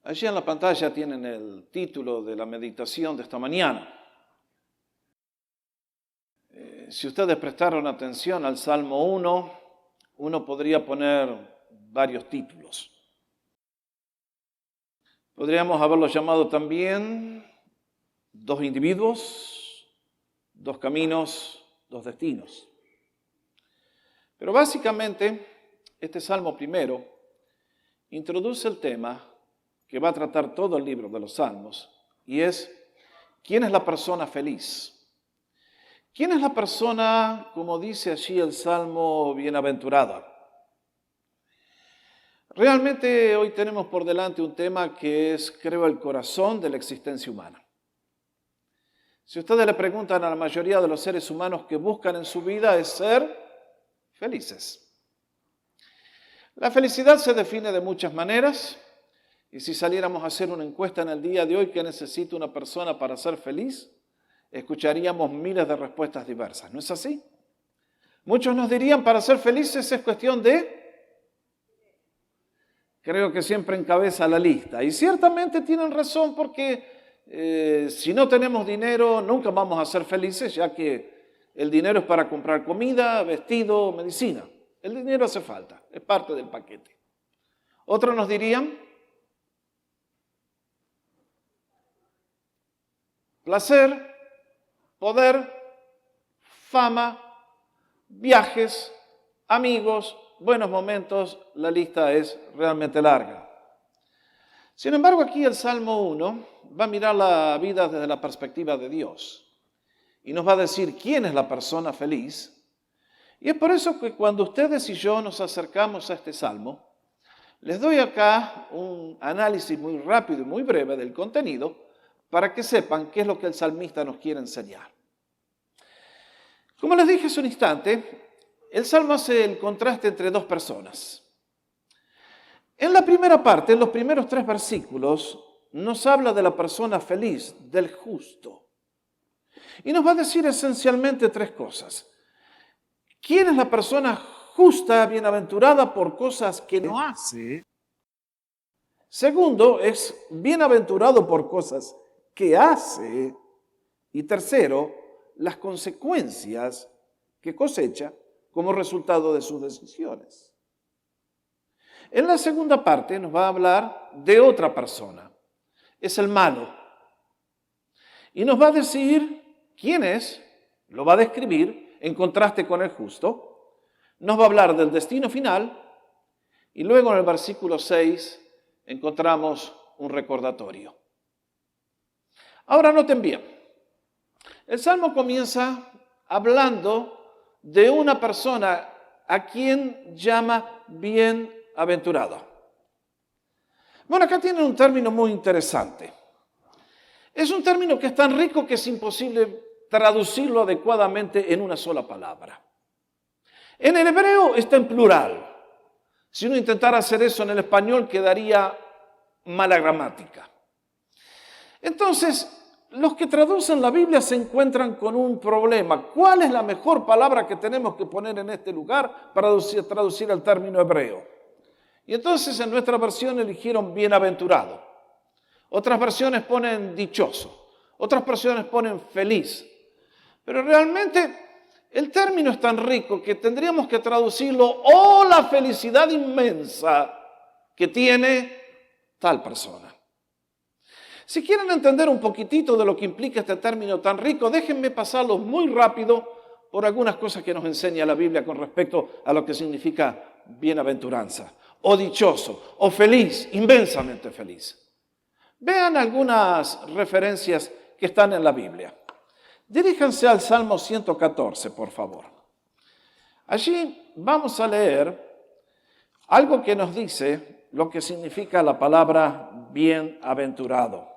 Allí en la pantalla tienen el título de la meditación de esta mañana. Si ustedes prestaron atención al Salmo 1, uno podría poner varios títulos. Podríamos haberlo llamado también dos individuos, dos caminos, dos destinos. Pero básicamente, este Salmo primero introduce el tema que va a tratar todo el libro de los Salmos, y es, ¿quién es la persona feliz? ¿Quién es la persona, como dice allí el Salmo, bienaventurada? Realmente hoy tenemos por delante un tema que es, creo, el corazón de la existencia humana. Si ustedes le preguntan a la mayoría de los seres humanos que buscan en su vida es ser felices. La felicidad se define de muchas maneras. Y si saliéramos a hacer una encuesta en el día de hoy, ¿qué necesita una persona para ser feliz? Escucharíamos miles de respuestas diversas, ¿no es así? Muchos nos dirían, para ser felices es cuestión de... Creo que siempre encabeza la lista. Y ciertamente tienen razón porque si no tenemos dinero, nunca vamos a ser felices, ya que el dinero es para comprar comida, vestido, medicina. El dinero hace falta, es parte del paquete. Otros nos dirían... placer, poder, fama, viajes, amigos, buenos momentos, la lista es realmente larga. Sin embargo, aquí el Salmo 1 va a mirar la vida desde la perspectiva de Dios y nos va a decir quién es la persona feliz. Y es por eso que cuando ustedes y yo nos acercamos a este Salmo, les doy acá un análisis muy rápido y muy breve del contenido, para que sepan qué es lo que el salmista nos quiere enseñar. Como les dije hace un instante, el Salmo hace el contraste entre dos personas. En la primera parte, en los primeros 3 versículos, nos habla de la persona feliz, del justo. Y nos va a decir esencialmente 3 cosas. ¿Quién es la persona justa, bienaventurada por cosas que no hace? Segundo, es bienaventurado por cosas que hace, y tercero, las consecuencias que cosecha como resultado de sus decisiones. En la segunda parte nos va a hablar de otra persona, es el malo, y nos va a decir quién es, lo va a describir en contraste con el justo, nos va a hablar del destino final, y luego en el versículo 6 encontramos un recordatorio. Ahora noten bien, el Salmo comienza hablando de una persona a quien llama bienaventurado. Bueno, acá tienen un término muy interesante. Es un término que es tan rico que es imposible traducirlo adecuadamente en una sola palabra. En el hebreo está en plural. Si uno intentara hacer eso en el español quedaría mala gramática. Entonces, los que traducen la Biblia se encuentran con un problema. ¿Cuál es la mejor palabra que tenemos que poner en este lugar para traducir el término hebreo? Y entonces en nuestra versión eligieron bienaventurado. Otras versiones ponen dichoso. Otras versiones ponen feliz. Pero realmente el término es tan rico que tendríamos que traducirlo, ¡oh, la felicidad inmensa que tiene tal persona! Si quieren entender un poquitito de lo que implica este término tan rico, déjenme pasarlos muy rápido por algunas cosas que nos enseña la Biblia con respecto a lo que significa bienaventuranza, o dichoso, o feliz, inmensamente feliz. Vean algunas referencias que están en la Biblia. Diríjanse al Salmo 114, por favor. Allí vamos a leer algo que nos dice lo que significa la palabra bienaventurado.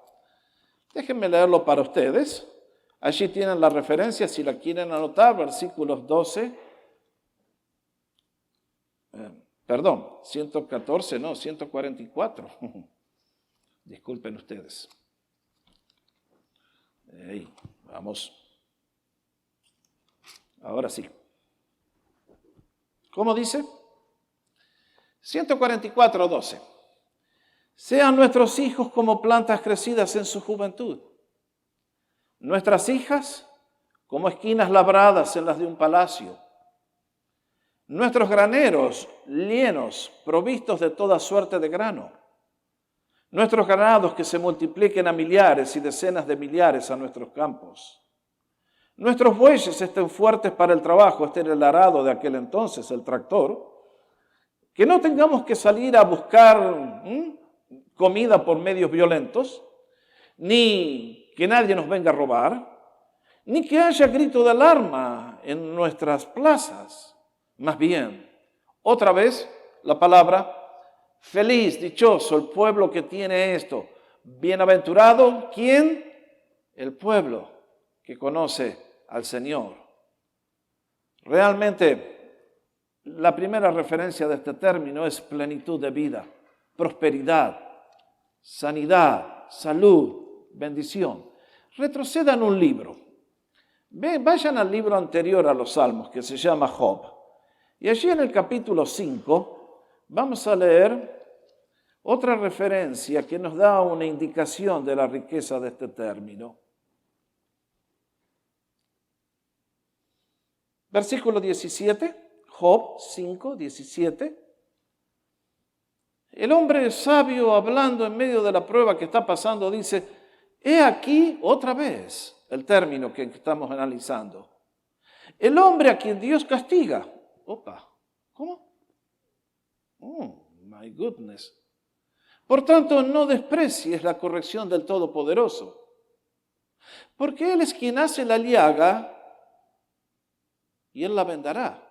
Déjenme leerlo para ustedes. Allí tienen la referencia, si la quieren anotar, versículos 144. Disculpen ustedes. Ahí, vamos. Ahora sí. ¿Cómo dice? 144:12. Sean nuestros hijos como plantas crecidas en su juventud, nuestras hijas como esquinas labradas en las de un palacio, nuestros graneros llenos, provistos de toda suerte de grano, nuestros ganados que se multipliquen a millares y decenas de millares a nuestros campos. Nuestros bueyes estén fuertes para el trabajo, este era el arado de aquel entonces, el tractor, que no tengamos que salir a buscar comida por medios violentos, ni que nadie nos venga a robar, ni que haya grito de alarma en nuestras plazas. Más bien, otra vez la palabra feliz, dichoso el pueblo que tiene esto. Bienaventurado, ¿quién? El pueblo que conoce al Señor. Realmente, la primera referencia de este término es plenitud de vida, prosperidad, sanidad, salud, bendición. Retrocedan un libro. Vayan al libro anterior a los Salmos, que se llama Job. Y allí en el capítulo 5 vamos a leer otra referencia que nos da una indicación de la riqueza de este término. Versículo 17, Job 5, 17. El hombre sabio, hablando en medio de la prueba que está pasando, dice, he aquí otra vez el término que estamos analizando. El hombre a quien Dios castiga. Opa, ¿cómo? Oh, my goodness. Por tanto, no desprecies la corrección del Todopoderoso, porque Él es quien hace la llaga y Él la vendará.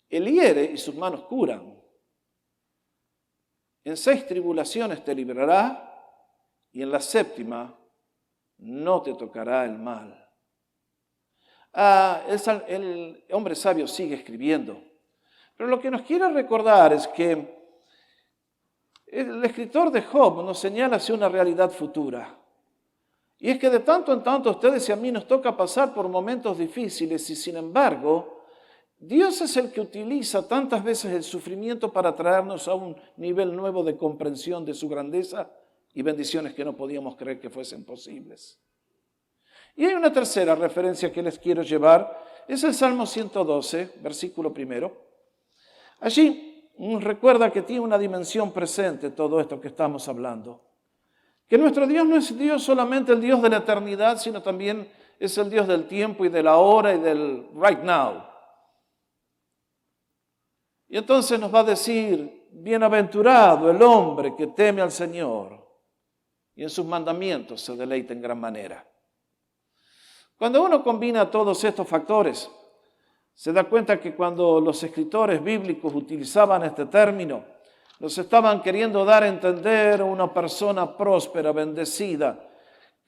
Él hiere y sus manos curan. En 6 tribulaciones te librará y en la 7ª no te tocará el mal. El hombre sabio sigue escribiendo, pero lo que nos quiere recordar es que el escritor de Job nos señala hacia una realidad futura. Y es que de tanto en tanto a ustedes y a mí nos toca pasar por momentos difíciles y sin embargo, Dios es el que utiliza tantas veces el sufrimiento para traernos a un nivel nuevo de comprensión de su grandeza y bendiciones que no podíamos creer que fuesen posibles. Y hay una tercera referencia que les quiero llevar, es el Salmo 112, versículo 1. Allí nos recuerda que tiene una dimensión presente todo esto que estamos hablando. Que nuestro Dios no es Dios solamente el Dios de la eternidad, sino también es el Dios del tiempo y de la hora y del right now. Y entonces nos va a decir, bienaventurado el hombre que teme al Señor y en sus mandamientos se deleita en gran manera. Cuando uno combina todos estos factores, se da cuenta que cuando los escritores bíblicos utilizaban este término, nos estaban queriendo dar a entender a una persona próspera, bendecida,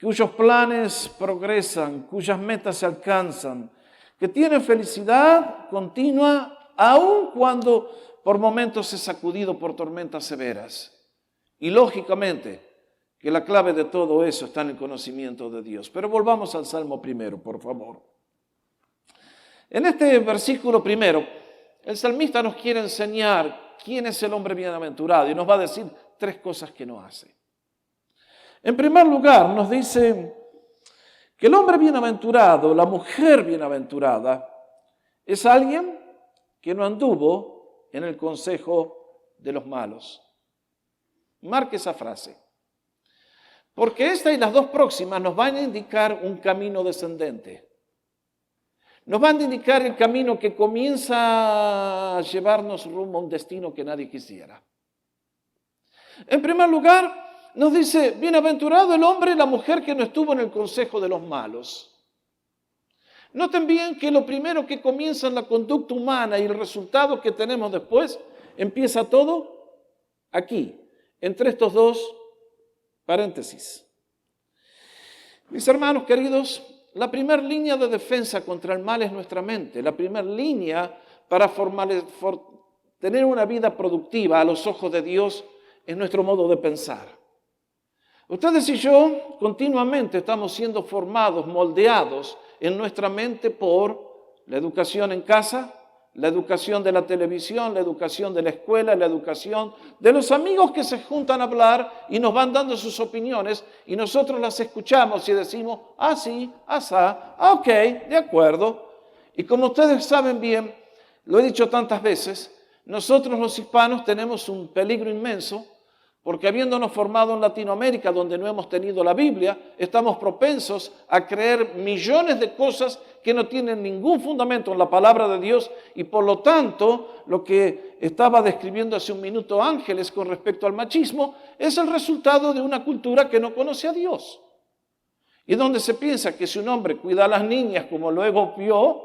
cuyos planes progresan, cuyas metas se alcanzan, que tiene felicidad continua, aun cuando por momentos es sacudido por tormentas severas. Y lógicamente, que la clave de todo eso está en el conocimiento de Dios. Pero volvamos al Salmo 1, por favor. En este versículo 1, el salmista nos quiere enseñar quién es el hombre bienaventurado y nos va a decir 3 cosas que no hace. En primer lugar, nos dice que el hombre bienaventurado, la mujer bienaventurada, es alguien que no anduvo en el consejo de los malos. Marque esa frase. Porque esta y las 2 próximas nos van a indicar un camino descendente. Nos van a indicar el camino que comienza a llevarnos rumbo a un destino que nadie quisiera. En primer lugar, nos dice, bienaventurado el hombre y la mujer que no estuvo en el consejo de los malos. Noten bien que lo primero que comienza en la conducta humana y el resultado que tenemos después, empieza todo aquí, entre estos 2 paréntesis. Mis hermanos queridos, la primera línea de defensa contra el mal es nuestra mente. La primera línea para tener una vida productiva a los ojos de Dios es nuestro modo de pensar. Ustedes y yo continuamente estamos siendo formados, moldeados en nuestra mente por la educación en casa, La educación de la televisión, la educación de la escuela, la educación de los amigos que se juntan a hablar y nos van dando sus opiniones y nosotros las escuchamos y decimos, ah, sí, asá, ah, ok, de acuerdo. Y como ustedes saben bien, lo he dicho tantas veces, nosotros los hispanos tenemos un peligro inmenso porque habiéndonos formado en Latinoamérica, donde no hemos tenido la Biblia, estamos propensos a creer millones de cosas que no tienen ningún fundamento en la palabra de Dios y por lo tanto, lo que estaba describiendo hace un minuto Ángeles con respecto al machismo, es el resultado de una cultura que no conoce a Dios. Y donde se piensa que si un hombre cuida a las niñas como luego vio,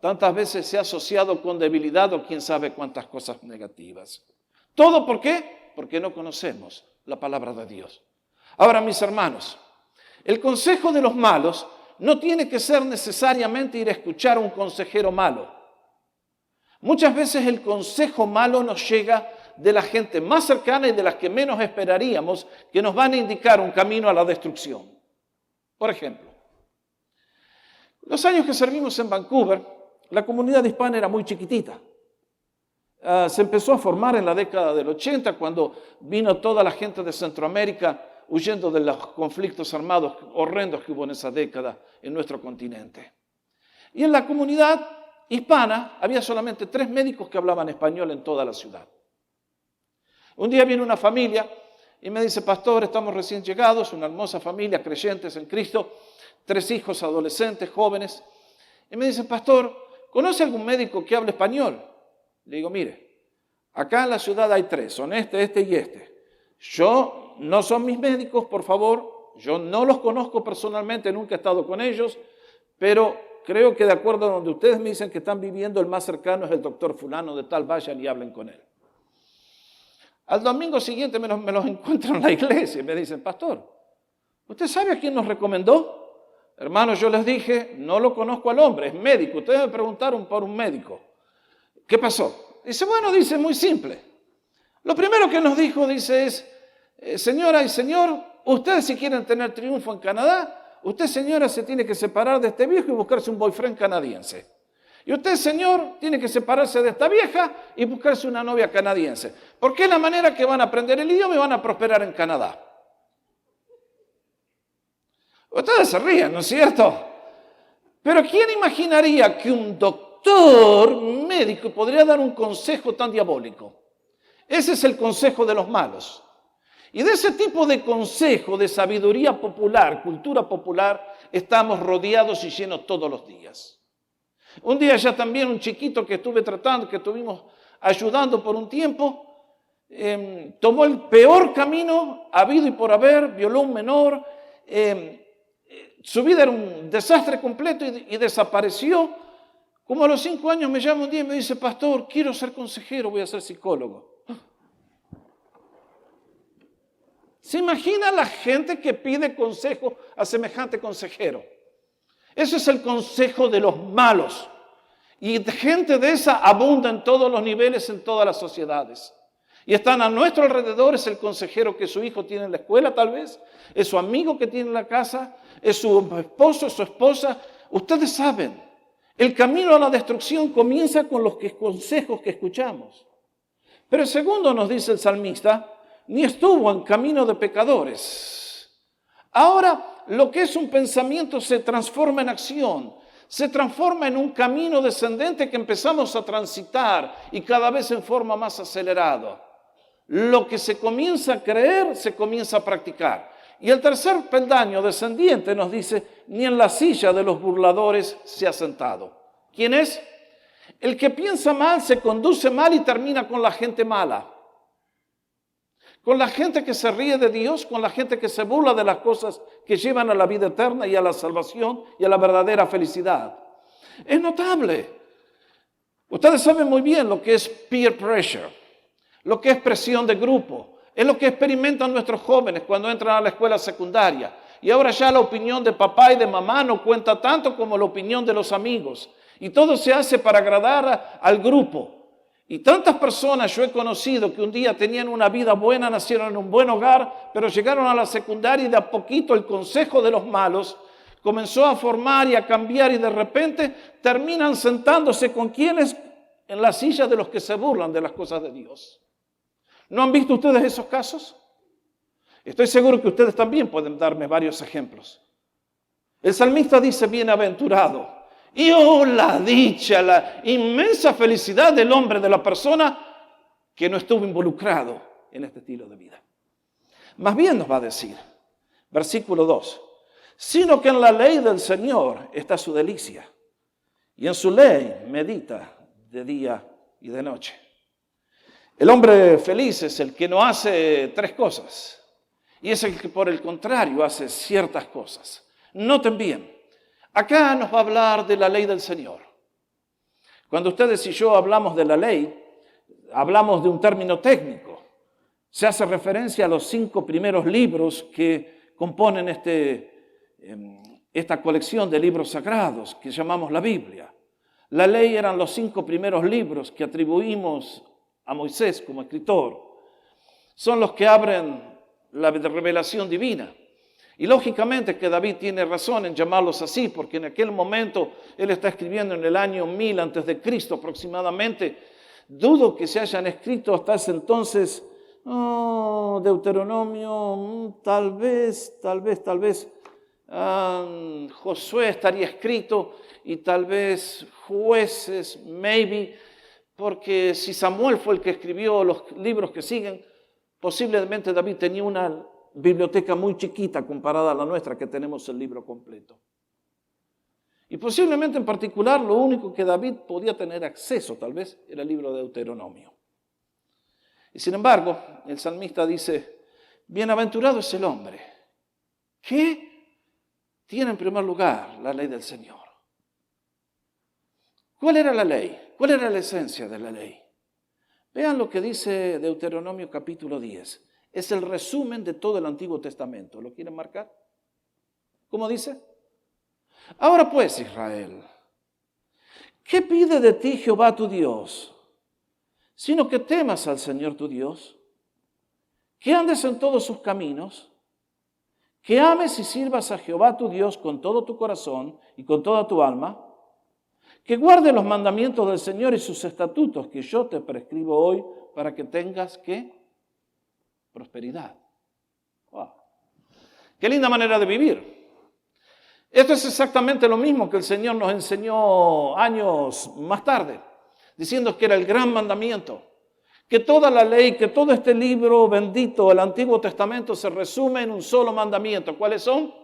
tantas veces se ha asociado con debilidad o quién sabe cuántas cosas negativas. ¿Todo por qué? Porque no conocemos la palabra de Dios. Ahora, mis hermanos, el consejo de los malos no tiene que ser necesariamente ir a escuchar a un consejero malo. Muchas veces el consejo malo nos llega de la gente más cercana y de las que menos esperaríamos que nos van a indicar un camino a la destrucción. Por ejemplo, los años que servimos en Vancouver, la comunidad hispana era muy chiquitita. Se empezó a formar en la década del 80 cuando vino toda la gente de Centroamérica huyendo de los conflictos armados horrendos que hubo en esa década en nuestro continente. Y en la comunidad hispana había solamente 3 médicos que hablaban español en toda la ciudad. Un día viene una familia y me dice, pastor, estamos recién llegados, una hermosa familia, creyentes en Cristo, 3 hijos adolescentes, jóvenes. Y me dice, pastor, ¿conoce algún médico que hable español? Le digo, mire, acá en la ciudad hay 3, son este y este. Yo no son mis médicos, por favor, yo no los conozco personalmente, nunca he estado con ellos, pero creo que de acuerdo a donde ustedes me dicen que están viviendo, el más cercano es el doctor fulano de tal, vayan y hablen con él. Al domingo siguiente me los encuentro en la iglesia y me dicen, pastor, ¿usted sabe a quién nos recomendó? Hermanos, yo les dije, no lo conozco al hombre, es médico, ustedes me preguntaron por un médico. ¿Qué pasó? Dice, bueno, dice, muy simple. Lo primero que nos dijo, dice, es, señora y señor, ustedes si quieren tener triunfo en Canadá, usted, señora, se tiene que separar de este viejo y buscarse un boyfriend canadiense. Y usted, señor, tiene que separarse de esta vieja y buscarse una novia canadiense. Porque es la manera que van a aprender el idioma y van a prosperar en Canadá. Ustedes se ríen, ¿no es cierto? Pero ¿quién imaginaría que un doctor médico podría dar un consejo tan diabólico? Ese es el consejo de los malos. Y de ese tipo de consejo, de sabiduría popular, cultura popular, estamos rodeados y llenos todos los días. Un día ya también un chiquito que estuve tratando, que estuvimos ayudando por un tiempo, tomó el peor camino habido y por haber, violó a un menor, su vida era un desastre completo y desapareció. Como a los 5 años me llama un día y me dice, pastor, quiero ser consejero, voy a ser psicólogo. ¿Se imagina la gente que pide consejo a semejante consejero? Ese es el consejo de los malos. Y gente de esa abunda en todos los niveles, en todas las sociedades. Y están a nuestro alrededor, es el consejero que su hijo tiene en la escuela tal vez, es su amigo que tiene en la casa, es su esposo, es su esposa. Ustedes saben, el camino a la destrucción comienza con los consejos que escuchamos. Pero segundo nos dice el salmista, ni estuvo en camino de pecadores. Ahora, lo que es un pensamiento se transforma en acción, se transforma en un camino descendente que empezamos a transitar y cada vez en forma más acelerada. Lo que se comienza a creer, se comienza a practicar. Y el tercer peldaño descendiente nos dice, ni en la silla de los burladores se ha sentado. ¿Quién es? El que piensa mal, se conduce mal y termina con la gente mala. Con la gente que se ríe de Dios, con la gente que se burla de las cosas que llevan a la vida eterna y a la salvación y a la verdadera felicidad. Es notable. Ustedes saben muy bien lo que es peer pressure, lo que es presión de grupo. Es lo que experimentan nuestros jóvenes cuando entran a la escuela secundaria. Y ahora ya la opinión de papá y de mamá no cuenta tanto como la opinión de los amigos. Y todo se hace para agradar al grupo. Y tantas personas yo he conocido que un día tenían una vida buena, nacieron en un buen hogar, pero llegaron a la secundaria y de a poquito el consejo de los malos comenzó a formar y a cambiar y de repente terminan sentándose con quienes en la silla de los que se burlan de las cosas de Dios. ¿No han visto ustedes esos casos? Estoy seguro que ustedes también pueden darme varios ejemplos. El salmista dice, bienaventurado. Y la dicha, la inmensa felicidad del hombre, de la persona que no estuvo involucrado en este estilo de vida. Más bien nos va a decir, versículo 2, sino que en la ley del Señor está su delicia, y en su ley medita de día y de noche. El hombre feliz es el que no hace 3 cosas, y es el que por el contrario hace ciertas cosas. Noten bien, acá nos va a hablar de la ley del Señor. Cuando ustedes y yo hablamos de la ley, hablamos de un término técnico. Se hace referencia a los 5 primeros libros que componen esta colección de libros sagrados que llamamos la Biblia. La ley eran los 5 primeros libros que atribuimos a Moisés como escritor. Son los que abren la revelación divina. Y lógicamente que David tiene razón en llamarlos así, porque en aquel momento él está escribiendo en el año 1000 antes de Cristo aproximadamente. Dudo que se hayan escrito hasta ese entonces Deuteronomio, tal vez, Josué estaría escrito y tal vez Jueces, maybe, porque si Samuel fue el que escribió los libros que siguen, posiblemente David tenía una biblioteca muy chiquita comparada a la nuestra que tenemos el libro completo. Y posiblemente en particular lo único que David podía tener acceso tal vez era el libro de Deuteronomio. Y sin embargo, el salmista dice, bienaventurado es el hombre que tiene en primer lugar la ley del Señor. ¿Cuál era la ley? ¿Cuál era la esencia de la ley? Vean lo que dice Deuteronomio capítulo 10. Es el resumen de todo el Antiguo Testamento. ¿Lo quieren marcar? ¿Cómo dice? Ahora pues, Israel, ¿qué pide de ti Jehová tu Dios? Sino que temas al Señor tu Dios, que andes en todos sus caminos, que ames y sirvas a Jehová tu Dios con todo tu corazón y con toda tu alma, que guardes los mandamientos del Señor y sus estatutos que yo te prescribo hoy para que tengas, ¿qué? Prosperidad. Wow. Qué linda manera de vivir. Esto es exactamente lo mismo que el Señor nos enseñó años más tarde, diciendo que era el gran mandamiento, que toda la ley, que todo este libro bendito, el Antiguo Testamento, se resume en un solo mandamiento. ¿Cuáles son?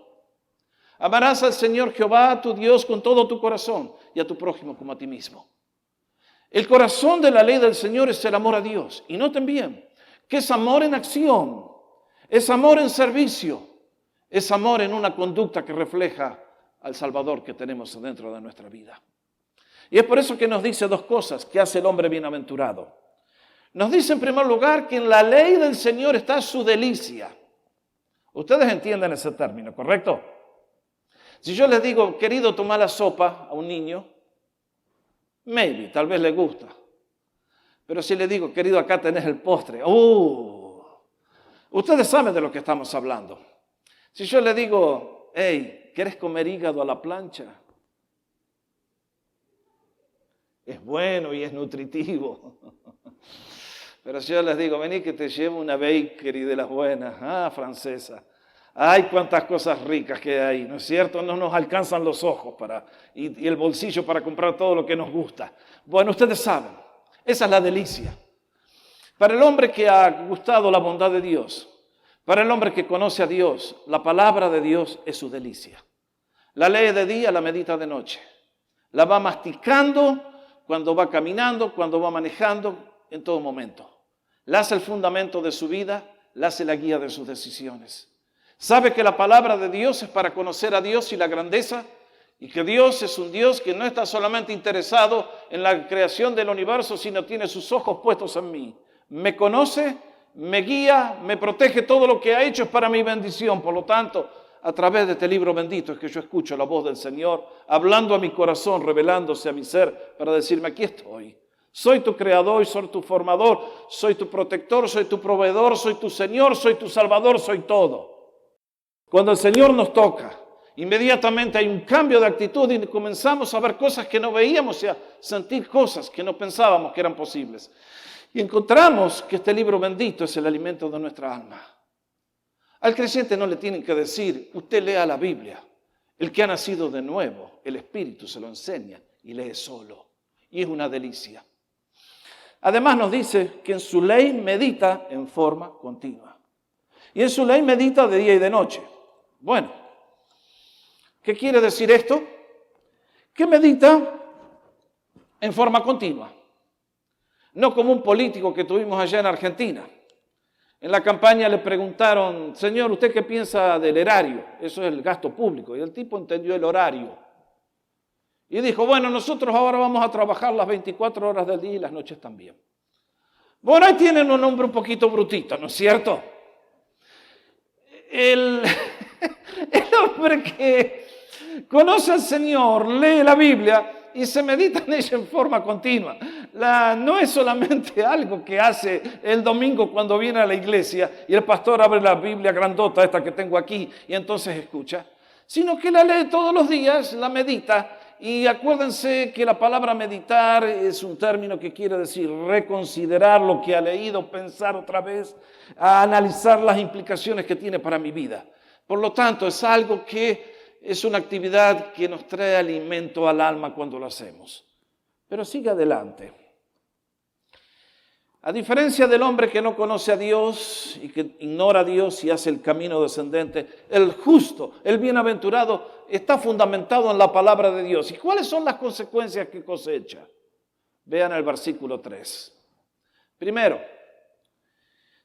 Amarás al Señor Jehová, tu Dios, con todo tu corazón y a tu prójimo como a ti mismo. El corazón de la ley del Señor es el amor a Dios. Y noten bien, que es amor en acción, es amor en servicio, es amor en una conducta que refleja al Salvador que tenemos dentro de nuestra vida. Y es por eso que nos dice 2 cosas que hace el hombre bienaventurado. Nos dice en primer lugar que en la ley del Señor está su delicia. Ustedes entienden ese término, ¿correcto? Si yo les digo, querido, toma la sopa a un niño, maybe, tal vez le gusta. Pero si le digo, querido, acá tenés el postre, ustedes saben de lo que estamos hablando. Si yo le digo, hey, ¿quieres comer hígado a la plancha? Es bueno y es nutritivo. Pero si yo les digo, vení que te llevo una bakery de las buenas, francesa. Ay, cuántas cosas ricas que hay, ¿no es cierto? No nos alcanzan los ojos y el bolsillo para comprar todo lo que nos gusta. Bueno, ustedes saben, esa es la delicia. Para el hombre que ha gustado la bondad de Dios, para el hombre que conoce a Dios, la palabra de Dios es su delicia. La lee de día, la medita de noche. La va masticando cuando va caminando, cuando va manejando, en todo momento. La hace el fundamento de su vida, la hace la guía de sus decisiones. Sabe que la palabra de Dios es para conocer a Dios y la grandeza, y que Dios es un Dios que no está solamente interesado en la creación del universo, sino tiene sus ojos puestos en mí. Me conoce, me guía, me protege, todo lo que ha hecho es para mi bendición. Por lo tanto, a través de este libro bendito es que yo escucho la voz del Señor, hablando a mi corazón, revelándose a mi ser, para decirme, aquí estoy. Soy tu creador y soy tu formador, soy tu protector, soy tu proveedor, soy tu Señor, soy tu Salvador, soy todo. Cuando el Señor nos toca inmediatamente hay un cambio de actitud y comenzamos a ver cosas que no veíamos y a sentir cosas que no pensábamos que eran posibles. Y encontramos que este libro bendito es el alimento de nuestra alma. Al creyente no le tienen que decir, usted lea la Biblia. El que ha nacido de nuevo, el Espíritu se lo enseña y lee solo. Y es una delicia. Además nos dice que en su ley medita en forma continua. Y en su ley medita de día y de noche. Bueno, ¿qué quiere decir esto? Que medita en forma continua. No como un político que tuvimos allá en Argentina. En la campaña le preguntaron, señor, ¿usted qué piensa del erario? Eso es el gasto público. Y el tipo entendió el horario. Y dijo, bueno, nosotros ahora vamos a trabajar las 24 horas del día y las noches también. Bueno, ahí tienen un hombre un poquito brutito, ¿no es cierto? El hombre que conoce al Señor, lee la Biblia y se medita en ella en forma continua. No es solamente algo que hace el domingo cuando viene a la iglesia y el pastor abre la Biblia grandota, esta que tengo aquí, y entonces escucha, sino que la lee todos los días, la medita. Y acuérdense que la palabra meditar es un término que quiere decir reconsiderar lo que ha leído, pensar otra vez, analizar las implicaciones que tiene para mi vida. Por lo tanto, es algo que es una actividad que nos trae alimento al alma cuando lo hacemos. Pero sigue adelante. A diferencia del hombre que no conoce a Dios y que ignora a Dios y hace el camino descendente, el justo, el bienaventurado, está fundamentado en la palabra de Dios. ¿Y cuáles son las consecuencias que cosecha? Vean el versículo 3. Primero,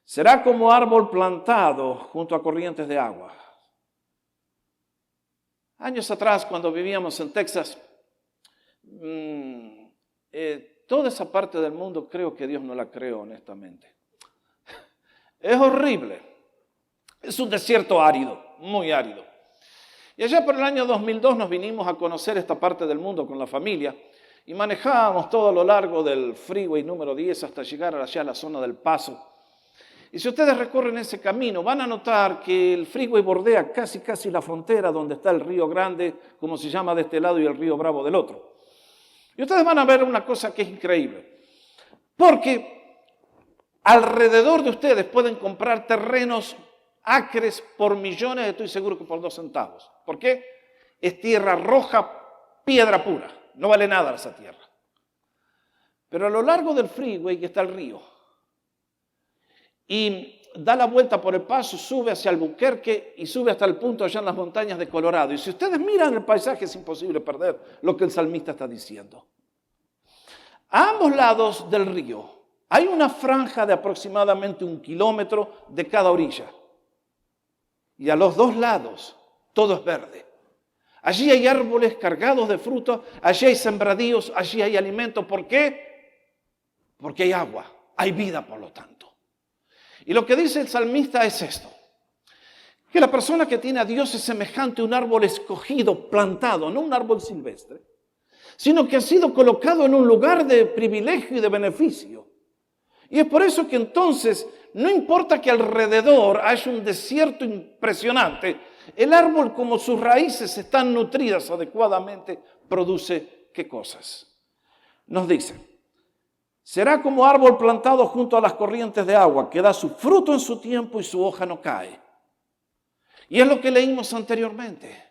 será como árbol plantado junto a corrientes de agua. Años atrás, cuando vivíamos en Texas, toda esa parte del mundo creo que Dios no la creó, honestamente. Es horrible. Es un desierto árido, muy árido. Y allá por el año 2002 nos vinimos a conocer esta parte del mundo con la familia y manejábamos todo a lo largo del freeway número 10 hasta llegar allá a la zona del Paso. Y si ustedes recorren ese camino, van a notar que el freeway bordea casi la frontera donde está el Río Grande, como se llama de este lado, y el Río Bravo del otro. Y ustedes van a ver una cosa que es increíble, porque alrededor de ustedes pueden comprar terrenos, acres por millones, estoy seguro que por 2 centavos. ¿Por qué? Es tierra roja, piedra pura, no vale nada esa tierra. Pero a lo largo del freeway está el río. Y da la vuelta por el Paso, sube hacia Albuquerque y sube hasta el punto allá en las montañas de Colorado. Y si ustedes miran el paisaje es imposible perder lo que el salmista está diciendo. A ambos lados del río hay una franja de aproximadamente 1 kilómetro de cada orilla. Y a los 2 lados todo es verde. Allí hay árboles cargados de frutos, allí hay sembradíos, allí hay alimento. ¿Por qué? Porque hay agua, hay vida por lo tanto. Y lo que dice el salmista es esto, que la persona que tiene a Dios es semejante a un árbol escogido, plantado, no un árbol silvestre, sino que ha sido colocado en un lugar de privilegio y de beneficio. Y es por eso que entonces, no importa que alrededor haya un desierto impresionante, el árbol, como sus raíces están nutridas adecuadamente, produce ¿qué cosas? Nos dice, será como árbol plantado junto a las corrientes de agua, que da su fruto en su tiempo y su hoja no cae. Y es lo que leímos anteriormente.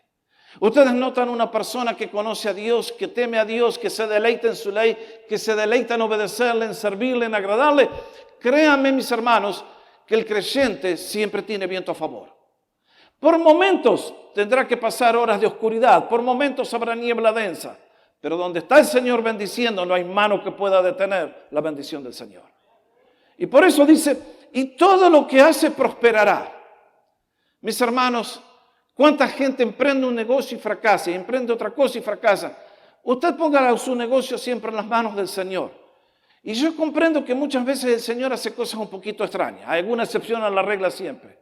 Ustedes notan una persona que conoce a Dios, que teme a Dios, que se deleita en su ley, que se deleita en obedecerle, en servirle, en agradarle. Créanme, mis hermanos, que el creyente siempre tiene viento a favor. Por momentos tendrá que pasar horas de oscuridad, por momentos habrá niebla densa. Pero donde está el Señor bendiciendo, no hay mano que pueda detener la bendición del Señor. Y por eso dice, y todo lo que hace prosperará. Mis hermanos, ¿cuánta gente emprende un negocio y fracasa? Y emprende otra cosa y fracasa. Usted ponga su negocio siempre en las manos del Señor. Y yo comprendo que muchas veces el Señor hace cosas un poquito extrañas. Hay alguna excepción a la regla siempre.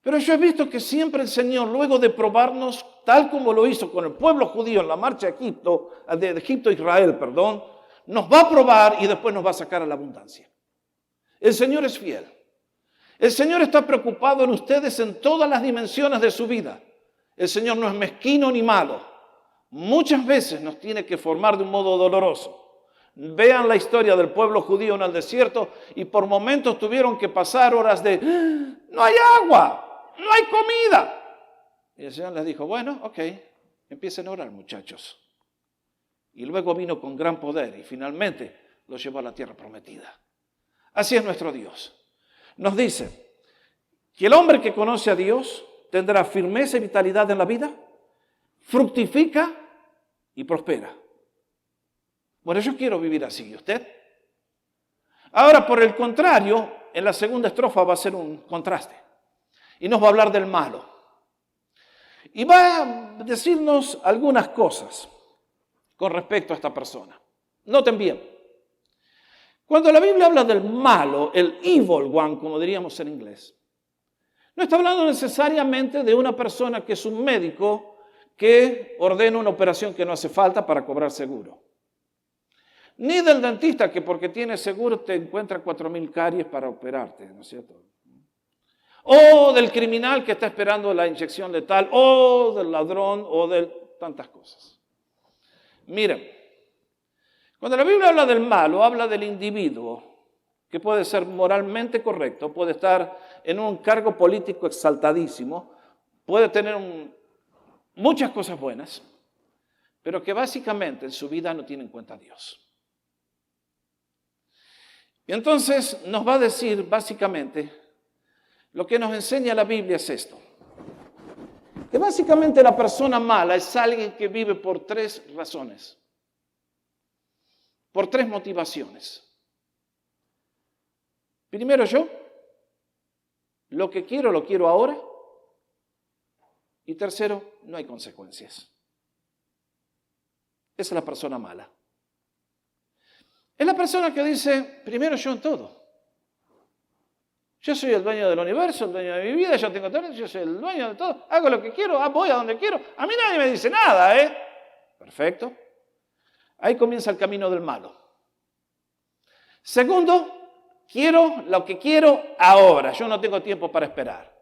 Pero yo he visto que siempre el Señor, luego de probarnos, tal como lo hizo con el pueblo judío en la marcha de Egipto a Israel, nos va a probar y después nos va a sacar a la abundancia. El Señor es fiel. El Señor está preocupado en ustedes en todas las dimensiones de su vida. El Señor no es mezquino ni malo. Muchas veces nos tiene que formar de un modo doloroso. Vean la historia del pueblo judío en el desierto y por momentos tuvieron que pasar horas de no hay agua, no hay comida. Y el Señor les dijo, bueno, ok, empiecen a orar, muchachos. Y luego vino con gran poder y finalmente los llevó a la tierra prometida. Así es nuestro Dios. Nos dice que el hombre que conoce a Dios tendrá firmeza y vitalidad en la vida, fructifica y prospera. Bueno, yo quiero vivir así, ¿y usted? Ahora, por el contrario, en la segunda estrofa va a ser un contraste. Y nos va a hablar del malo. Y va a decirnos algunas cosas con respecto a esta persona. Noten bien. Cuando la Biblia habla del malo, el evil one, como diríamos en inglés, no está hablando necesariamente de una persona que es un médico que ordena una operación que no hace falta para cobrar seguro. Ni del dentista que porque tiene seguro te encuentra 4.000 caries para operarte, ¿no es cierto? O del criminal que está esperando la inyección letal, o del ladrón, o de tantas cosas. Miren, cuando la Biblia habla del malo, habla del individuo que puede ser moralmente correcto, puede estar en un cargo político exaltadísimo, puede tener muchas cosas buenas, pero que básicamente en su vida no tiene en cuenta a Dios. Y entonces nos va a decir básicamente, lo que nos enseña la Biblia es esto, que básicamente la persona mala es alguien que vive por 3 razones, por 3 motivaciones. Primero yo, lo que quiero lo quiero ahora. Y tercero, no hay consecuencias. Esa es la persona mala. Es la persona que dice, primero yo en todo. Yo soy el dueño del universo, el dueño de mi vida, yo tengo todo, yo soy el dueño de todo, hago lo que quiero, voy a donde quiero. A mí nadie me dice nada, ¿eh? Perfecto. Ahí comienza el camino del malo. Segundo, quiero lo que quiero ahora, yo no tengo tiempo para esperar.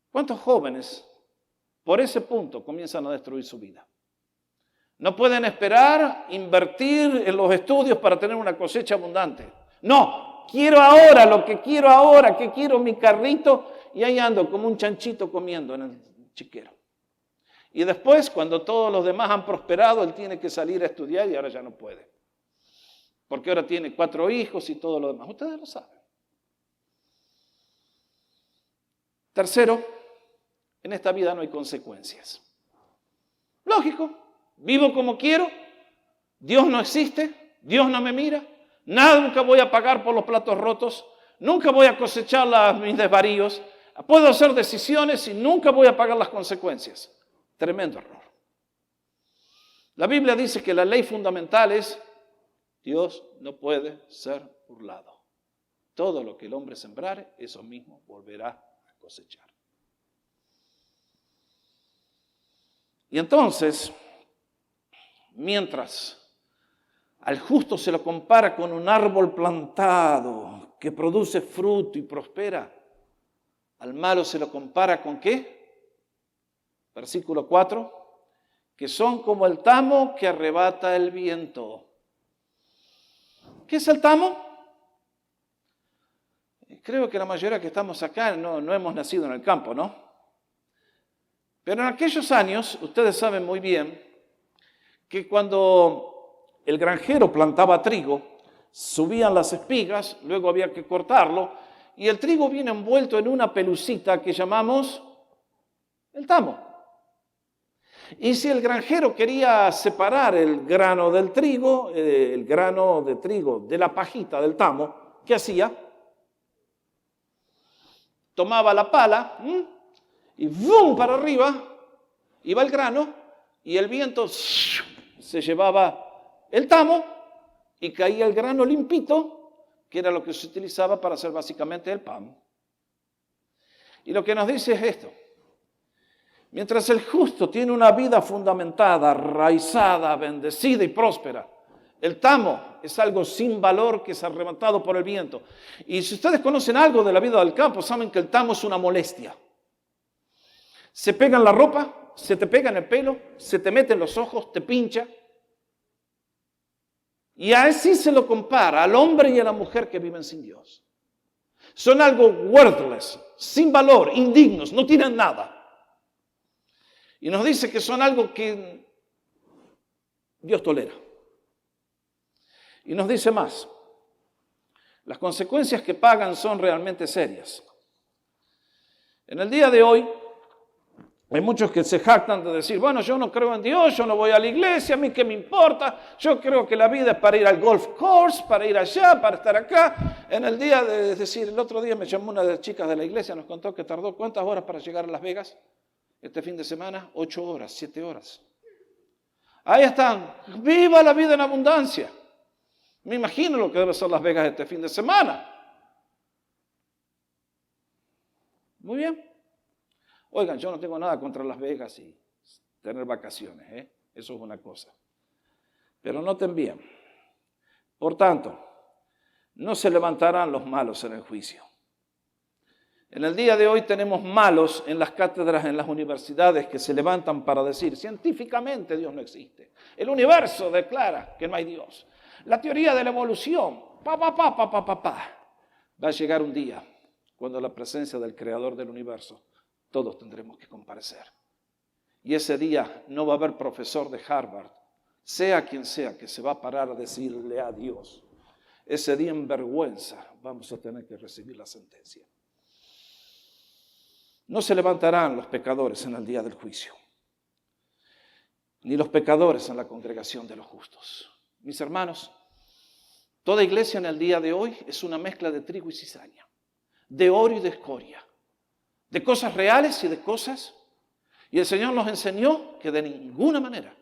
¿Cuántos jóvenes por ese punto comienzan a destruir su vida? No pueden esperar invertir en los estudios para tener una cosecha abundante. No, quiero ahora lo que quiero ahora, que quiero mi carrito y ahí ando como un chanchito comiendo en el chiquero. Y después, cuando todos los demás han prosperado, él tiene que salir a estudiar y ahora ya no puede. Porque ahora tiene 4 hijos y todo lo demás. Ustedes lo saben. Tercero, en esta vida no hay consecuencias. Lógico, vivo como quiero, Dios no existe, Dios no me mira, nunca voy a pagar por los platos rotos, nunca voy a cosechar mis desvaríos, puedo hacer decisiones y nunca voy a pagar las consecuencias. Tremendo error. La Biblia dice que la ley fundamental es Dios no puede ser burlado. Todo lo que el hombre sembrare, eso mismo volverá a cosechar. Y entonces, mientras al justo se lo compara con un árbol plantado que produce fruto y prospera, al malo se lo compara con ¿qué? Versículo 4, que son como el tamo que arrebata el viento. ¿Qué es el tamo? Creo que la mayoría que estamos acá no hemos nacido en el campo, ¿no? Pero en aquellos años, ustedes saben muy bien, que cuando el granjero plantaba trigo, subían las espigas, luego había que cortarlo, y el trigo viene envuelto en una pelucita que llamamos el tamo. Y si el granjero quería separar el grano del trigo, el grano de trigo de la pajita del tamo, ¿qué hacía? Tomaba la pala y ¡bum! Para arriba iba el grano y el viento se llevaba el tamo y caía el grano limpito, que era lo que se utilizaba para hacer básicamente el pan. Y lo que nos dice es esto. Mientras el justo tiene una vida fundamentada, raizada, bendecida y próspera, el tamo es algo sin valor que es arrebatado por el viento. Y si ustedes conocen algo de la vida del campo, saben que el tamo es una molestia. Se pega en la ropa, se te pega en el pelo, se te mete en los ojos, te pincha. Y así se lo compara al hombre y a la mujer que viven sin Dios. Son algo worthless, sin valor, indignos, no tienen nada. Y nos dice que son algo que Dios tolera. Y nos dice más, las consecuencias que pagan son realmente serias. En el día de hoy, hay muchos que se jactan de decir, bueno, yo no creo en Dios, yo no voy a la iglesia, a mí qué me importa, yo creo que la vida es para ir al golf course, para ir allá, para estar acá. En el día de decir, el otro día me llamó una de las chicas de la iglesia, nos contó que tardó ¿cuántas horas para llegar a Las Vegas? Este fin de semana, 8 horas, 7 horas. Ahí están, viva la vida en abundancia. Me imagino lo que debe ser Las Vegas este fin de semana. Muy bien. Oigan, yo no tengo nada contra Las Vegas y tener vacaciones, eso es una cosa. Pero noten bien, por tanto, no se levantarán los malos en el juicio. En el día de hoy tenemos malos en las cátedras, en las universidades que se levantan para decir, científicamente Dios no existe. El universo declara que no hay Dios. La teoría de la evolución, va a llegar un día cuando la presencia del Creador del universo todos tendremos que comparecer. Y ese día no va a haber profesor de Harvard, sea quien sea, que se va a parar a decirle a Dios. Ese día en vergüenza vamos a tener que recibir la sentencia. No se levantarán los pecadores en el día del juicio, ni los pecadores en la congregación de los justos. Mis hermanos, toda iglesia en el día de hoy es una mezcla de trigo y cizaña, de oro y de escoria, de cosas reales y de cosas. Y el Señor nos enseñó que de ninguna manera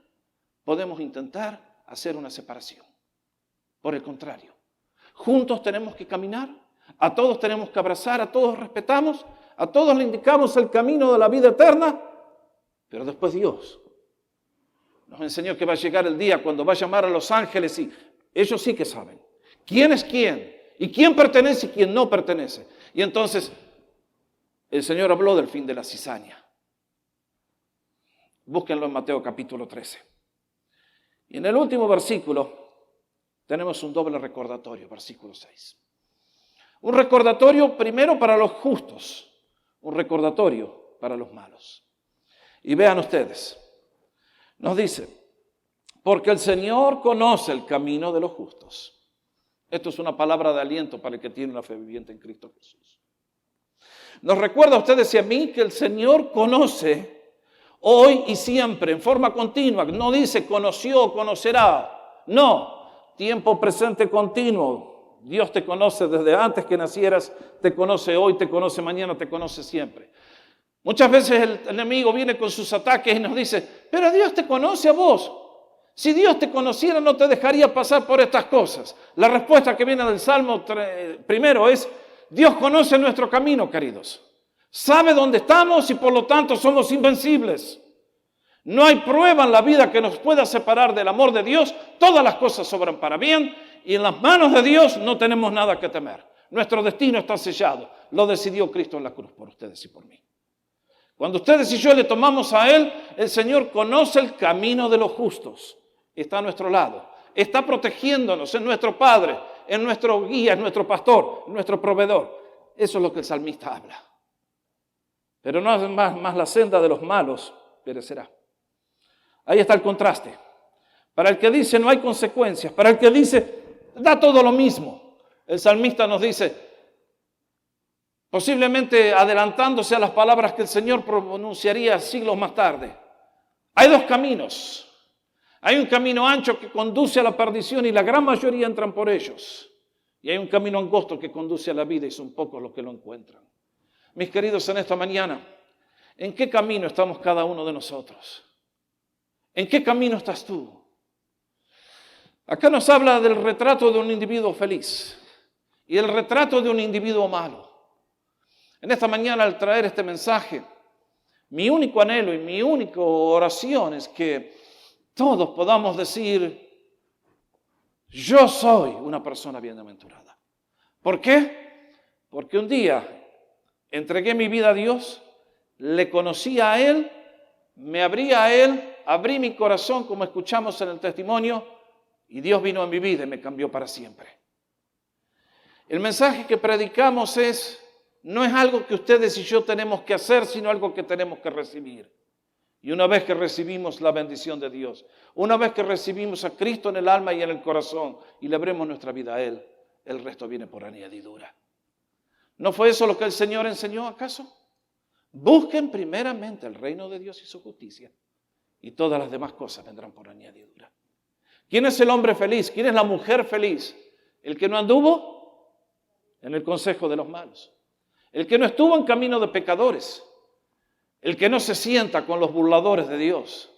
podemos intentar hacer una separación. Por el contrario, juntos tenemos que caminar, a todos tenemos que abrazar, a todos respetamos, a todos le indicamos el camino de la vida eterna, pero después Dios nos enseñó que va a llegar el día cuando va a llamar a los ángeles y ellos sí que saben quién es quién y quién pertenece y quién no pertenece. Y entonces el Señor habló del fin de la cizaña. Búsquenlo en Mateo capítulo 13. Y en el último versículo tenemos un doble recordatorio, versículo 6. Un recordatorio primero para los justos, un recordatorio para los malos. Y vean ustedes, nos dice, porque el Señor conoce el camino de los justos. Esto es una palabra de aliento para el que tiene una fe viviente en Cristo Jesús. Nos recuerda a ustedes y a mí que el Señor conoce hoy y siempre, en forma continua. No dice conoció o conocerá. No, tiempo presente continuo. Dios te conoce desde antes que nacieras, te conoce hoy, te conoce mañana, te conoce siempre. Muchas veces el enemigo viene con sus ataques y nos dice, pero Dios te conoce a vos. Si Dios te conociera no te dejaría pasar por estas cosas. La respuesta que viene del Salmo primero es, Dios conoce nuestro camino, queridos. Sabe dónde estamos y por lo tanto somos invencibles. No hay prueba en la vida que nos pueda separar del amor de Dios. Todas las cosas sobran para bien y en las manos de Dios no tenemos nada que temer. Nuestro destino está sellado. Lo decidió Cristo en la cruz por ustedes y por mí. Cuando ustedes y yo le tomamos a Él, el Señor conoce el camino de los justos. Está a nuestro lado. Está protegiéndonos, es nuestro Padre, es nuestro guía, es nuestro pastor, es nuestro proveedor. Eso es lo que el salmista habla. Pero no es más la senda de los malos perecerá. Ahí está el contraste. Para el que dice no hay consecuencias, para el que dice da todo lo mismo, el salmista nos dice, posiblemente adelantándose a las palabras que el Señor pronunciaría siglos más tarde, hay dos caminos. Hay un camino ancho que conduce a la perdición y la gran mayoría entran por ellos. Y hay un camino angosto que conduce a la vida y son pocos los que lo encuentran. Mis queridos, en esta mañana, ¿en qué camino estamos cada uno de nosotros? ¿En qué camino estás tú? Acá nos habla del retrato de un individuo feliz y el retrato de un individuo malo. En esta mañana, al traer este mensaje, mi único anhelo y mi única oración es que todos podamos decir, yo soy una persona bienaventurada. ¿Por qué? Porque un día entregué mi vida a Dios le conocí a Él, me abrí a Él, abrí mi corazón como escuchamos en el testimonio y Dios vino a mi vida y me cambió para siempre. El mensaje que predicamos no es algo que ustedes y yo tenemos que hacer, sino algo que tenemos que recibir. Y una vez que recibimos la bendición de Dios, una vez que recibimos a Cristo en el alma y en el corazón y le abremos nuestra vida a Él, el resto viene por añadidura. ¿No fue eso lo que el Señor enseñó acaso? Busquen primeramente el reino de Dios y su justicia y todas las demás cosas vendrán por añadidura. ¿Quién es el hombre feliz? ¿Quién es la mujer feliz? El que no anduvo en el consejo de los malos. El que no estuvo en camino de pecadores. El que no se sienta con los burladores de Dios,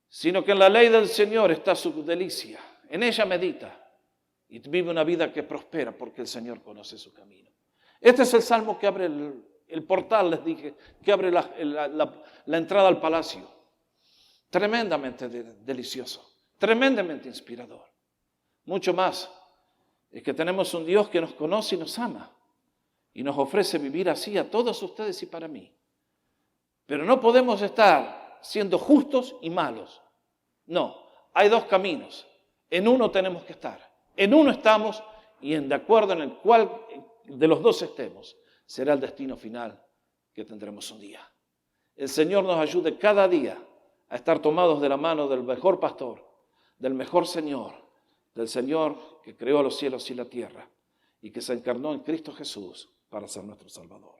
sino que en la ley del Señor está su delicia. En ella medita y vive una vida que prospera porque el Señor conoce su camino. Este es el salmo que abre el portal, les dije, que abre la entrada al palacio. Tremendamente delicioso, tremendamente inspirador. Mucho más es que tenemos un Dios que nos conoce y nos ama y nos ofrece vivir así a todos ustedes y para mí. Pero no podemos estar siendo justos y malos. No, hay dos caminos. En uno tenemos que estar. En uno estamos y de acuerdo en el cual de los dos estemos, será el destino final que tendremos un día. El Señor nos ayude cada día a estar tomados de la mano del mejor pastor, del mejor Señor, del Señor que creó los cielos y la tierra y que se encarnó en Cristo Jesús para ser nuestro Salvador.